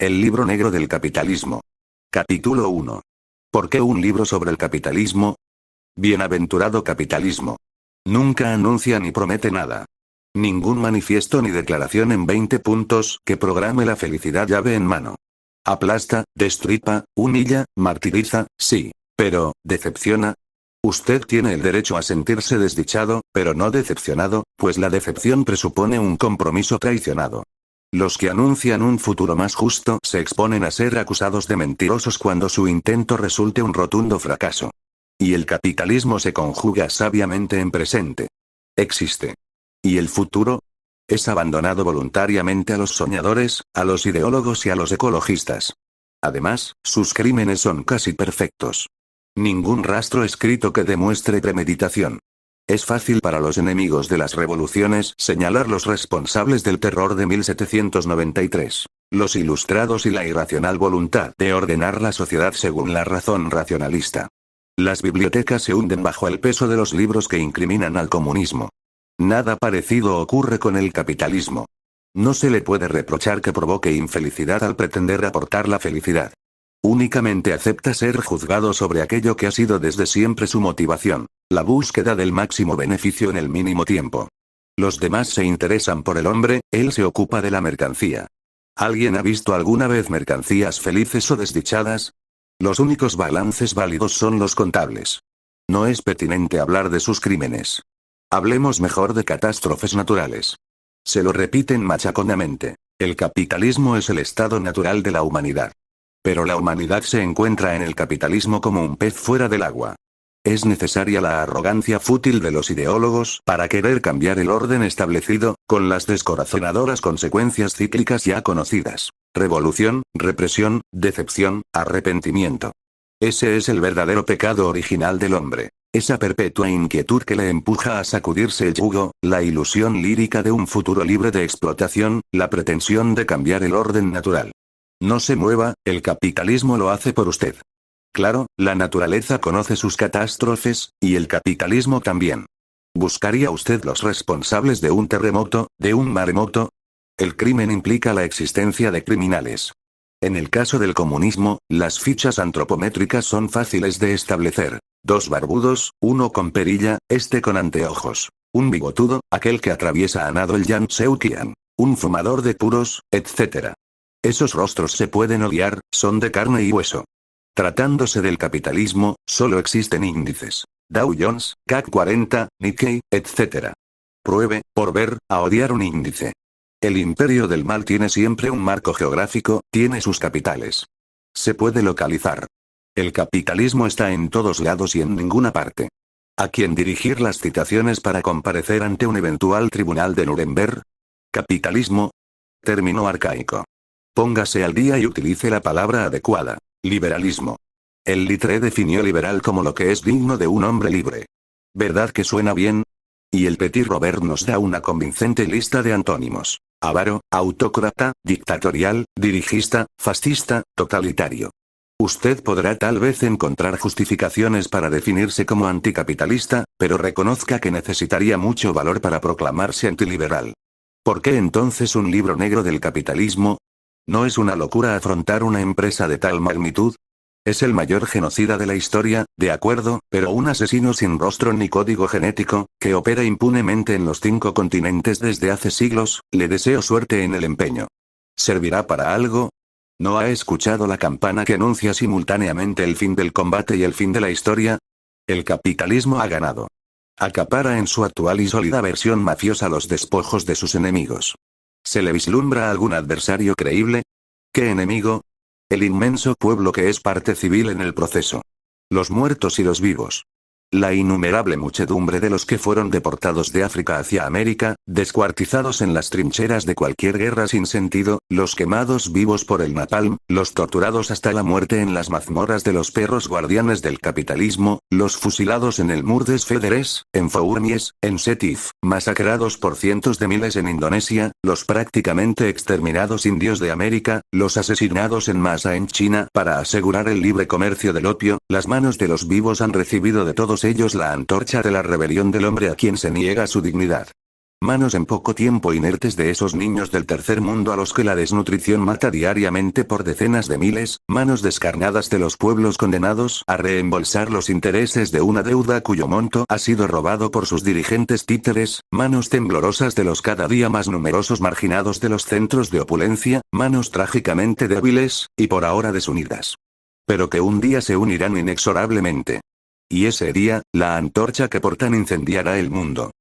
El libro negro del capitalismo. Capítulo 1. ¿Por qué un libro sobre el capitalismo? Bienaventurado capitalismo. Nunca anuncia ni promete nada. Ningún manifiesto ni declaración en 20 puntos que programe la felicidad llave en mano. Aplasta, destripa, humilla, martiriza, sí. Pero, ¿decepciona? Usted tiene el derecho a sentirse desdichado, pero no decepcionado, pues la decepción presupone un compromiso traicionado. Los que anuncian un futuro más justo se exponen a ser acusados de mentirosos cuando su intento resulte un rotundo fracaso. Y el capitalismo se conjuga sabiamente en presente. Existe. ¿Y el futuro? Es abandonado voluntariamente a los soñadores, a los ideólogos y a los ecologistas. Además, sus crímenes son casi perfectos. Ningún rastro escrito que demuestre premeditación. Es fácil para los enemigos de las revoluciones señalar los responsables del terror de 1793, los ilustrados y la irracional voluntad de ordenar la sociedad según la razón racionalista. Las bibliotecas se hunden bajo el peso de los libros que incriminan al comunismo. Nada parecido ocurre con el capitalismo. No se le puede reprochar que provoque infelicidad al pretender aportar la felicidad. Únicamente acepta ser juzgado sobre aquello que ha sido desde siempre su motivación, la búsqueda del máximo beneficio en el mínimo tiempo. Los demás se interesan por el hombre, él se ocupa de la mercancía. ¿Alguien ha visto alguna vez mercancías felices o desdichadas? Los únicos balances válidos son los contables. No es pertinente hablar de sus crímenes. Hablemos mejor de catástrofes naturales. Se lo repiten machaconamente. El capitalismo es el estado natural de la humanidad. Pero la humanidad se encuentra en el capitalismo como un pez fuera del agua. Es necesaria la arrogancia fútil de los ideólogos para querer cambiar el orden establecido, con las descorazonadoras consecuencias cíclicas ya conocidas. Revolución, represión, decepción, arrepentimiento. Ese es el verdadero pecado original del hombre. Esa perpetua inquietud que le empuja a sacudirse el yugo, la ilusión lírica de un futuro libre de explotación, la pretensión de cambiar el orden natural. No se mueva, el capitalismo lo hace por usted. Claro, la naturaleza conoce sus catástrofes, y el capitalismo también. ¿Buscaría usted los responsables de un terremoto, de un maremoto? El crimen implica la existencia de criminales. En el caso del comunismo, las fichas antropométricas son fáciles de establecer. 2 barbudos, uno con perilla, este con anteojos. Un bigotudo, aquel que atraviesa a nado el Yang Seukian. Un fumador de puros, etc. Esos rostros se pueden odiar, son de carne y hueso. Tratándose del capitalismo, solo existen índices. Dow Jones, CAC 40, Nikkei, etc. Pruebe, por ver, a odiar un índice. El imperio del mal tiene siempre un marco geográfico, tiene sus capitales. Se puede localizar. El capitalismo está en todos lados y en ninguna parte. ¿A quién dirigir las citaciones para comparecer ante un eventual tribunal de Nuremberg? Capitalismo. Término arcaico. Póngase al día y utilice la palabra adecuada. Liberalismo. El Littré definió liberal como lo que es digno de un hombre libre. ¿Verdad que suena bien? Y el Petit Robert nos da una convincente lista de antónimos. Avaro, autócrata, dictatorial, dirigista, fascista, totalitario. Usted podrá tal vez encontrar justificaciones para definirse como anticapitalista, pero reconozca que necesitaría mucho valor para proclamarse antiliberal. ¿Por qué entonces un libro negro del capitalismo? ¿No es una locura afrontar una empresa de tal magnitud? Es el mayor genocida de la historia, de acuerdo, pero un asesino sin rostro ni código genético, que opera impunemente en los 5 continentes desde hace siglos, le deseo suerte en el empeño. ¿Servirá para algo? ¿No ha escuchado la campana que anuncia simultáneamente el fin del combate y el fin de la historia? El capitalismo ha ganado. Acapara en su actual y sólida versión mafiosa los despojos de sus enemigos. ¿Se le vislumbra algún adversario creíble? ¿Qué enemigo? El inmenso pueblo que es parte civil en el proceso. Los muertos y los vivos. La innumerable muchedumbre de los que fueron deportados de África hacia América, descuartizados en las trincheras de cualquier guerra sin sentido, los quemados vivos por el napalm, los torturados hasta la muerte en las mazmorras de los perros guardianes del capitalismo, los fusilados en el Mur des Federes, en Fourmies, en Sétif, masacrados por cientos de miles en Indonesia, los prácticamente exterminados indios de América, los asesinados en masa en China para asegurar el libre comercio del opio, las manos de los vivos han recibido de todos ellos la antorcha de la rebelión del hombre a quien se niega su dignidad. manos en poco tiempo inertes de esos niños del tercer mundo a los que la desnutrición mata diariamente por decenas de miles, manos descarnadas de los pueblos condenados a reembolsar los intereses de una deuda cuyo monto ha sido robado por sus dirigentes títeres, manos temblorosas de los cada día más numerosos marginados de los centros de opulencia, manos trágicamente débiles, y por ahora desunidas. Pero que un día se unirán inexorablemente. Y ese día, la antorcha que portan incendiará el mundo.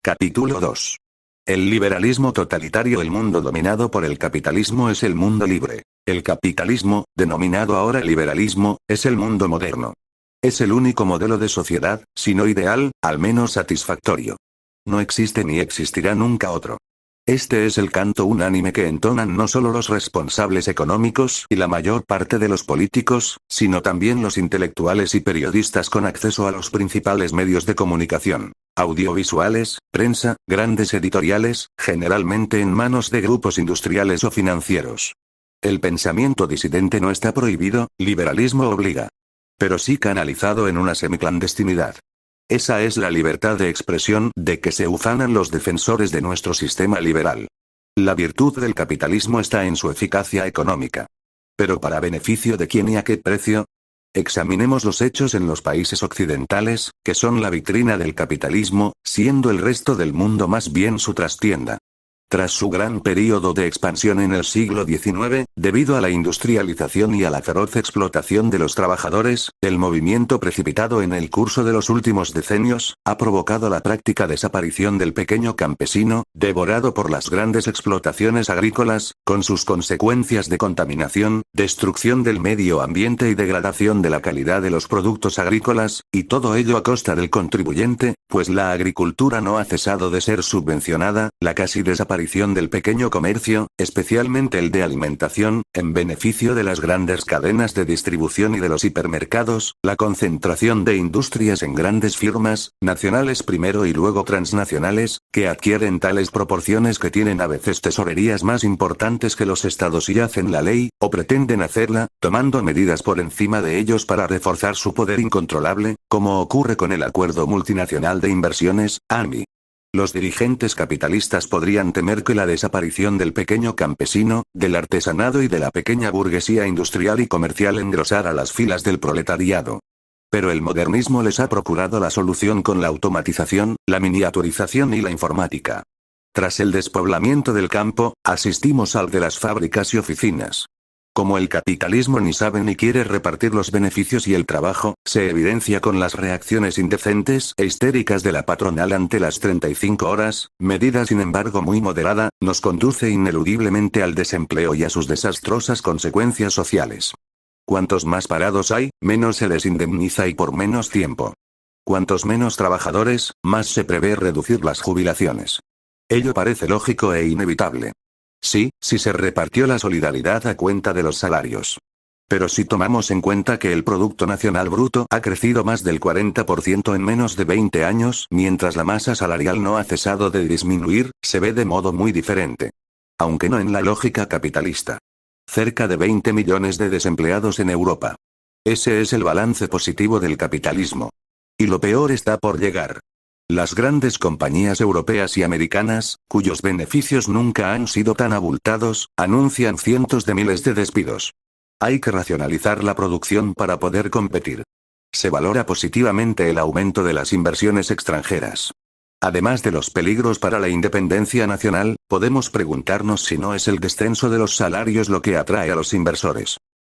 Capítulo 2. El liberalismo totalitario. El mundo dominado por el capitalismo es el mundo libre. El capitalismo, denominado ahora liberalismo, es el mundo moderno. Es el único modelo de sociedad, si no ideal, al menos satisfactorio. No existe ni existirá nunca otro. Este es el canto unánime que entonan no solo los responsables económicos y la mayor parte de los políticos, sino también los intelectuales y periodistas con acceso a los principales medios de comunicación, audiovisuales, prensa, grandes editoriales, generalmente en manos de grupos industriales o financieros. El pensamiento disidente no está prohibido, liberalismo obliga. Pero sí canalizado en una semiclandestinidad. Esa es la libertad de expresión de que se ufanan los defensores de nuestro sistema liberal. La virtud del capitalismo está en su eficacia económica. ¿Pero para beneficio de quién y a qué precio? Examinemos los hechos en los países occidentales, que son la vitrina del capitalismo, siendo el resto del mundo más bien su trastienda. Tras su gran período de expansión en el siglo XIX, debido a la industrialización y a la feroz explotación de los trabajadores, el movimiento precipitado en el curso de los últimos decenios, ha provocado la práctica desaparición del pequeño campesino, devorado por las grandes explotaciones agrícolas, con sus consecuencias de contaminación, destrucción del medio ambiente y degradación de la calidad de los productos agrícolas, y todo ello a costa del contribuyente, pues la agricultura no ha cesado de ser subvencionada, la casi desaparición del pequeño comercio, especialmente el de alimentación, en beneficio de las grandes cadenas de distribución y de los hipermercados, la concentración de industrias en grandes firmas, nacionales primero y luego transnacionales, que adquieren tales proporciones que tienen a veces tesorerías más importantes que los estados y hacen la ley, o pretenden hacerla, tomando medidas por encima de ellos para reforzar su poder incontrolable, como ocurre con el Acuerdo Multinacional de Inversiones, AMI. Los dirigentes capitalistas podrían temer que la desaparición del pequeño campesino, del artesanado y de la pequeña burguesía industrial y comercial engrosara las filas del proletariado. Pero el modernismo les ha procurado la solución con la automatización, la miniaturización y la informática. Tras el despoblamiento del campo, asistimos al de las fábricas y oficinas. Como el capitalismo ni sabe ni quiere repartir los beneficios y el trabajo, se evidencia con las reacciones indecentes e histéricas de la patronal ante las 35 horas, medida sin embargo muy moderada, nos conduce ineludiblemente al desempleo y a sus desastrosas consecuencias sociales. Cuantos más parados hay, menos se les indemniza y por menos tiempo. Cuantos menos trabajadores, más se prevé reducir las jubilaciones. Ello parece lógico e inevitable. Sí, si se repartió la solidaridad a cuenta de los salarios. Pero si tomamos en cuenta que el Producto Nacional Bruto ha crecido más del 40% en menos de 20 años, mientras la masa salarial no ha cesado de disminuir, se ve de modo muy diferente. Aunque no en la lógica capitalista. Cerca de 20 millones de desempleados en Europa. Ese es el balance positivo del capitalismo. Y lo peor está por llegar. Las grandes compañías europeas y americanas, cuyos beneficios nunca han sido tan abultados, anuncian cientos de miles de despidos. Hay que racionalizar la producción para poder competir. Se valora positivamente el aumento de las inversiones extranjeras. Además de los peligros para la independencia nacional, podemos preguntarnos si no es el descenso de los salarios lo que atrae a los inversores.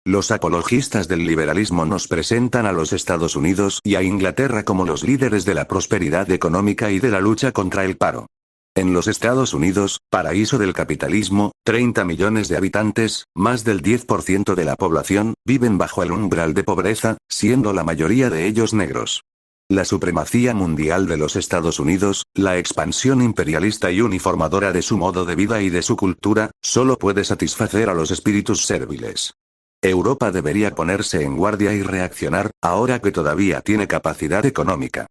Los apologistas del liberalismo nos presentan a los Estados Unidos y a Inglaterra como los líderes de la prosperidad económica y de la lucha contra el paro. En los Estados Unidos, paraíso del capitalismo, 30 millones de habitantes, más del 10% de la población, viven bajo el umbral de pobreza, siendo la mayoría de ellos negros. La supremacía mundial de los Estados Unidos, la expansión imperialista y uniformadora de su modo de vida y de su cultura, solo puede satisfacer a los espíritus serviles. Europa debería ponerse en guardia y reaccionar, ahora que todavía tiene capacidad económica.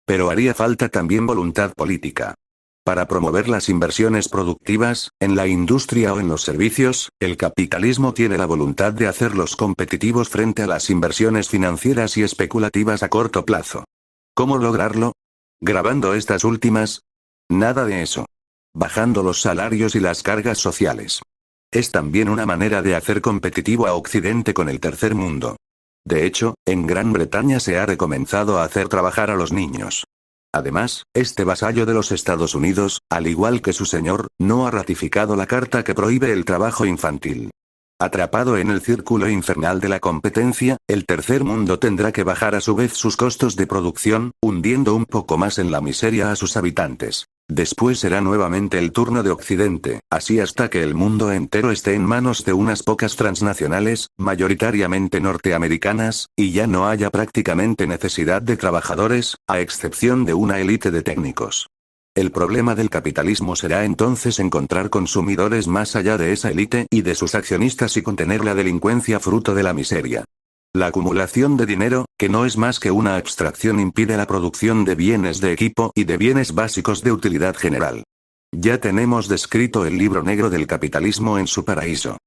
Pero haría falta también voluntad política. Para promover las inversiones productivas, en la industria o en los servicios, el capitalismo tiene la voluntad de hacerlos competitivos frente a las inversiones financieras y especulativas a corto plazo. ¿Cómo lograrlo? ¿Grabando estas últimas? Nada de eso. bajando los salarios y las cargas sociales. Es también una manera de hacer competitivo a Occidente con el tercer mundo. De hecho, en Gran Bretaña se ha recomenzado a hacer trabajar a los niños. Además, este vasallo de los Estados Unidos, al igual que su señor, no ha ratificado la carta que prohíbe el trabajo infantil. Atrapado en el círculo infernal de la competencia, el tercer mundo tendrá que bajar a su vez sus costos de producción, hundiendo un poco más en la miseria a sus habitantes. Después será nuevamente el turno de Occidente, así hasta que el mundo entero esté en manos de unas pocas transnacionales, mayoritariamente norteamericanas, y ya no haya prácticamente necesidad de trabajadores, a excepción de una élite de técnicos. El problema del capitalismo será entonces encontrar consumidores más allá de esa élite y de sus accionistas y contener la delincuencia fruto de la miseria. La acumulación de dinero, que no es más que una abstracción, impide la producción de bienes de equipo y de bienes básicos de utilidad general. Ya tenemos descrito el libro negro del capitalismo en su paraíso.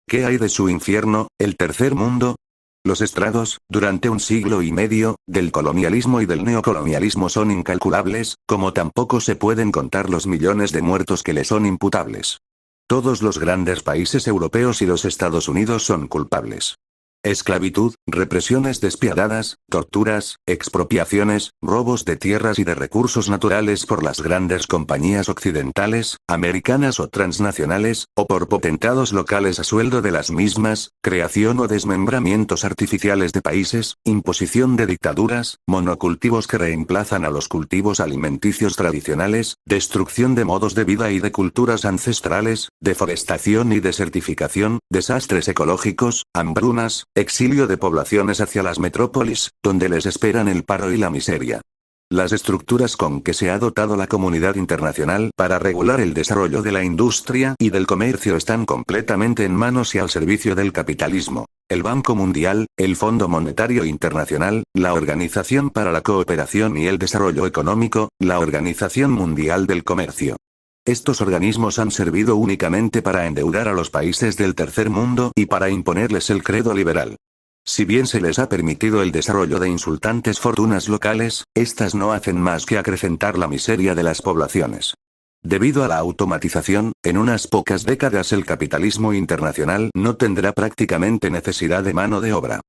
¿Qué hay de su infierno, el tercer mundo? Los estragos, durante un siglo y medio, del colonialismo y del neocolonialismo son incalculables, como tampoco se pueden contar los millones de muertos que le son imputables. Todos los grandes países europeos y los Estados Unidos son culpables. Esclavitud, represiones despiadadas, torturas, expropiaciones, robos de tierras y de recursos naturales por las grandes compañías occidentales, americanas o transnacionales, o por potentados locales a sueldo de las mismas, creación o desmembramientos artificiales de países, imposición de dictaduras, monocultivos que reemplazan a los cultivos alimenticios tradicionales, destrucción de modos de vida y de culturas ancestrales, deforestación y desertificación, desastres ecológicos, hambrunas, exilio de poblaciones hacia las metrópolis, donde les esperan el paro y la miseria. Las estructuras con que se ha dotado la comunidad internacional para regular el desarrollo de la industria y del comercio están completamente en manos y al servicio del capitalismo. El Banco Mundial, el Fondo Monetario Internacional, la Organización para la Cooperación y el Desarrollo Económico, la Organización Mundial del Comercio. Estos organismos han servido únicamente para endeudar a los países del tercer mundo y para imponerles el credo liberal. Si bien se les ha permitido el desarrollo de insultantes fortunas locales, estas no hacen más que acrecentar la miseria de las poblaciones. Debido a la automatización, en unas pocas décadas el capitalismo internacional no tendrá prácticamente necesidad de mano de obra.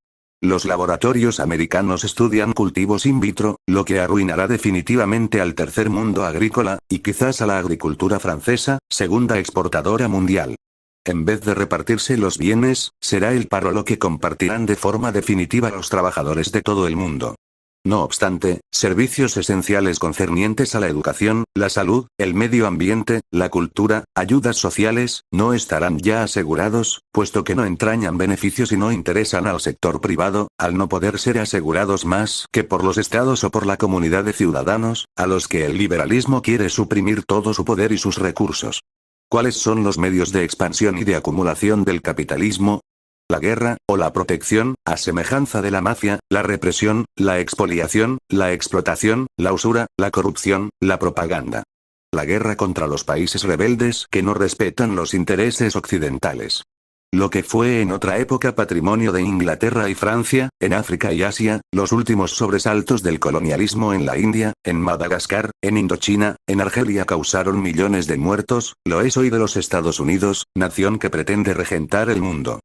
Los laboratorios americanos estudian cultivos in vitro, lo que arruinará definitivamente al tercer mundo agrícola, y quizás a la agricultura francesa, segunda exportadora mundial. En vez de repartirse los bienes, será el paro lo que compartirán de forma definitiva los trabajadores de todo el mundo. No obstante, servicios esenciales concernientes a la educación, la salud, el medio ambiente, la cultura, ayudas sociales, no estarán ya asegurados, puesto que no entrañan beneficios y no interesan al sector privado, al no poder ser asegurados más que por los estados o por la comunidad de ciudadanos, a los que el liberalismo quiere suprimir todo su poder y sus recursos. ¿Cuáles son los medios de expansión y de acumulación del capitalismo? La guerra, o la protección, a semejanza de la mafia, la represión, la expoliación, la explotación, la usura, la corrupción, la propaganda. La guerra contra los países rebeldes que no respetan los intereses occidentales. Lo que fue en otra época patrimonio de Inglaterra y Francia, en África y Asia, los últimos sobresaltos del colonialismo en la India, en Madagascar, en Indochina, en Argelia causaron millones de muertos, lo es hoy de los Estados Unidos, nación que pretende regentar el mundo.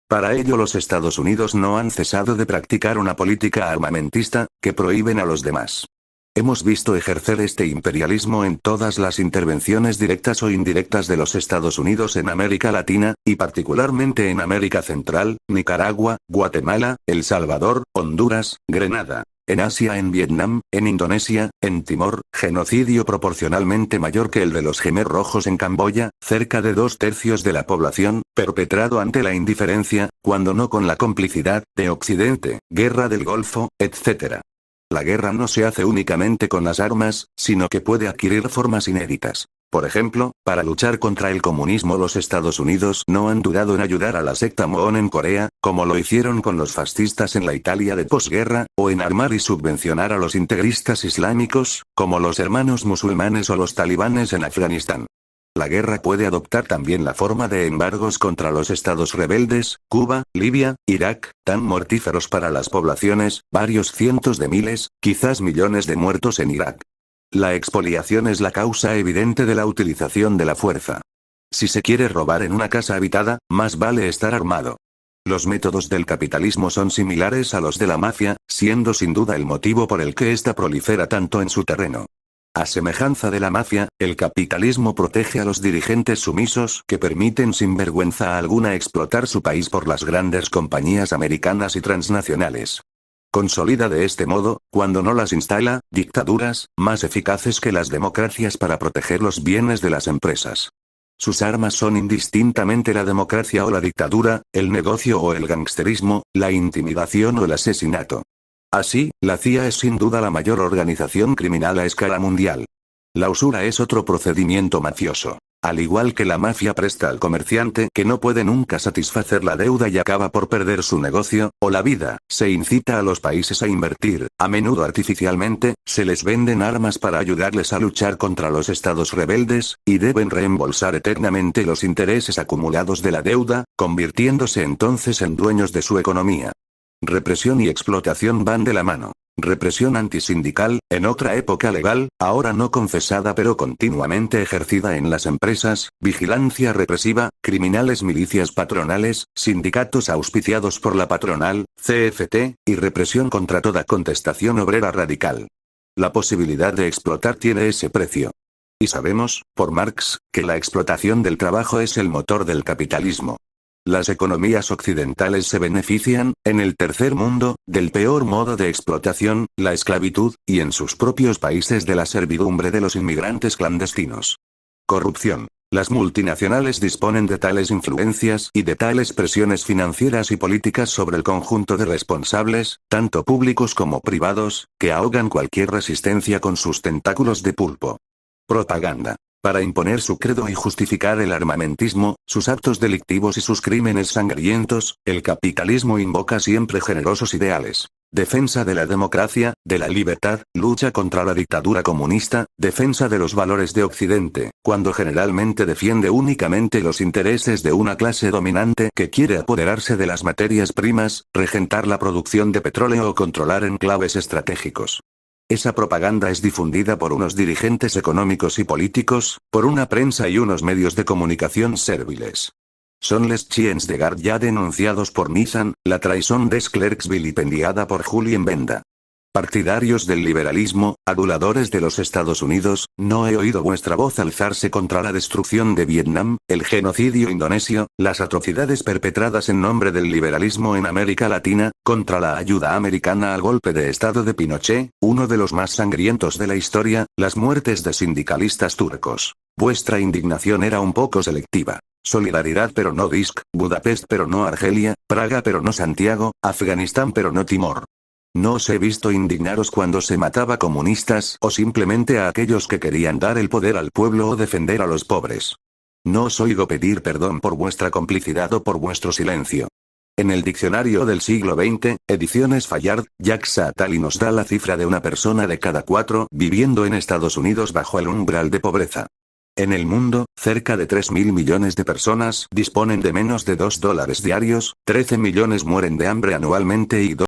Para ello los Estados Unidos no han cesado de practicar una política armamentista, que prohíben a los demás. Hemos visto ejercer este imperialismo en todas las intervenciones directas o indirectas de los Estados Unidos en América Latina, y particularmente en América Central, Nicaragua, Guatemala, El Salvador, Honduras, Grenada. En Asia, en Vietnam, en Indonesia, en Timor, genocidio proporcionalmente mayor que el de los Khmer Rojos en Camboya, cerca de 2/3 de la población, perpetrado ante la indiferencia, cuando no con la complicidad, de Occidente, guerra del Golfo, etc. La guerra no se hace únicamente con las armas, sino que puede adquirir formas inéditas. Por ejemplo, para luchar contra el comunismo los Estados Unidos no han dudado en ayudar a la secta Moon en Corea, como lo hicieron con los fascistas en la Italia de posguerra, o en armar y subvencionar a los integristas islámicos, como los hermanos musulmanes o los talibanes en Afganistán. La guerra puede adoptar también la forma de embargos contra los estados rebeldes, Cuba, Libia, Irak, tan mortíferos para las poblaciones, varios cientos de miles, quizás millones de muertos en Irak. La expoliación es la causa evidente de la utilización de la fuerza. Si se quiere robar en una casa habitada, más vale estar armado. Los métodos del capitalismo son similares a los de la mafia, siendo sin duda el motivo por el que ésta prolifera tanto en su terreno. A semejanza de la mafia, el capitalismo protege a los dirigentes sumisos que permiten sin vergüenza alguna explotar su país por las grandes compañías americanas y transnacionales. Consolida de este modo, cuando no las instala, dictaduras, más eficaces que las democracias para proteger los bienes de las empresas. Sus armas son indistintamente la democracia o la dictadura, el negocio o el gangsterismo, la intimidación o el asesinato. Así, la CIA es sin duda la mayor organización criminal a escala mundial. La usura es otro procedimiento mafioso. Al igual que la mafia presta al comerciante que no puede nunca satisfacer la deuda y acaba por perder su negocio, o la vida, se incita a los países a invertir, a menudo artificialmente, se les venden armas para ayudarles a luchar contra los estados rebeldes, y deben reembolsar eternamente los intereses acumulados de la deuda, convirtiéndose entonces en dueños de su economía. Represión y explotación van de la mano. Represión antisindical, en otra época legal, ahora no confesada pero continuamente ejercida en las empresas, vigilancia represiva, criminales milicias patronales, sindicatos auspiciados por la patronal, CFT, y represión contra toda contestación obrera radical. La posibilidad de explotar tiene ese precio. Y sabemos, por Marx, que la explotación del trabajo es el motor del capitalismo. Las economías occidentales se benefician, en el tercer mundo, del peor modo de explotación, la esclavitud, y en sus propios países de la servidumbre de los inmigrantes clandestinos. Corrupción. Las multinacionales disponen de tales influencias y de tales presiones financieras y políticas sobre el conjunto de responsables, tanto públicos como privados, que ahogan cualquier resistencia con sus tentáculos de pulpo. Propaganda. Para imponer su credo y justificar el armamentismo, sus actos delictivos y sus crímenes sangrientos, el capitalismo invoca siempre generosos ideales. Defensa de la democracia, de la libertad, lucha contra la dictadura comunista, defensa de los valores de Occidente, cuando generalmente defiende únicamente los intereses de una clase dominante que quiere apoderarse de las materias primas, regentar la producción de petróleo o controlar enclaves estratégicos. Esa propaganda es difundida por unos dirigentes económicos y políticos, por una prensa y unos medios de comunicación serviles. Son les chiens de garde ya denunciados por Nissan, la traición des clercs vilipendiada por Julien Benda. Partidarios del liberalismo, aduladores de los Estados Unidos, no he oído vuestra voz alzarse contra la destrucción de Vietnam, el genocidio indonesio, las atrocidades perpetradas en nombre del liberalismo en América Latina, contra la ayuda americana al golpe de Estado de Pinochet, uno de los más sangrientos de la historia, las muertes de sindicalistas turcos. Vuestra indignación era un poco selectiva. Solidaridad pero no Disc, Budapest pero no Argelia, Praga pero no Santiago, Afganistán pero no Timor. No os he visto indignaros cuando se mataba comunistas o simplemente a aquellos que querían dar el poder al pueblo o defender a los pobres. No os oigo pedir perdón por vuestra complicidad o por vuestro silencio. En el diccionario del siglo XX, Ediciones Fayard, Jacques Attali nos da la cifra de una persona de cada 4 viviendo en Estados Unidos bajo el umbral de pobreza. En el mundo, cerca de 3.000 millones de personas disponen de menos de $2 diarios, 13 millones mueren de hambre anualmente y